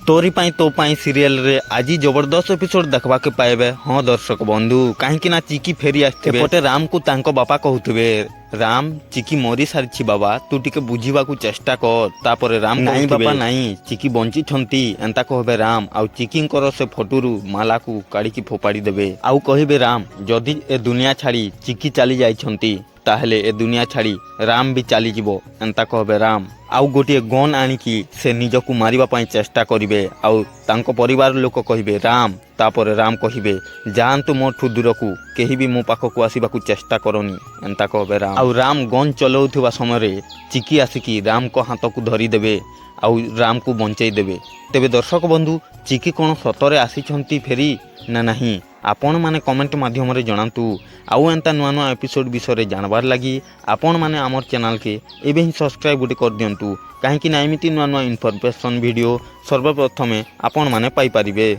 तोरी पाई तो पाई सीरियल रे आज जबरदस्त एपिसोड देखवा के पाएबे। हाँ दर्शक बंधु कहीं ना चिकी फेरी आसते पटे राम को तांको बापा कहते राम चिकी मरी सारी बाबा तू टिके बुझीबा को चेष्टा कर। तापर राम नहीं बापा नहीं चिकी बंची छंती एंता कहबे राम आउ चिकी से फोटोरू माला को काढ़ी फोपाड़ी देबे। आउ कहबे राम जदि ए दुनिया छाड़ी चिकी चली जाइछंती ताहले ए दुनिया छाड़ी राम भी चली जीवो एंता कहबे राम। आउ गोटे गन आनिकी से निजकू मारिबा पई चेष्टा करिवे। आउ तांको परिवार लोक कहिबे राम। तापर राम कहिबे जान्तु मोठू दूरकू केही भी मो पाखकू आसीबाकू चेष्टा करनी एंता कहबे राम। आउ राम गन चलाउथिबा समय चिकी आसिकी राम को हाथ को धरी देबे आउ राम को बंचई देबे। तेबे दर्शक बंधु चिकी कौन सतरे आसीछंती फेरी ना नहीं आपण माने कमेंट माध्यम रे जणांतु। आउ एंता नुआ नुआ एपिसोड विषय जानबार लगी आपण माने आमर चैनल के एबे ही सब्सक्राइब गुटे कर दियंतु कहीं ना एमिति नुआ नुआ इनफॉरमेशन वीडियो सर्वप्रथमे आपण माने पाई परिबे।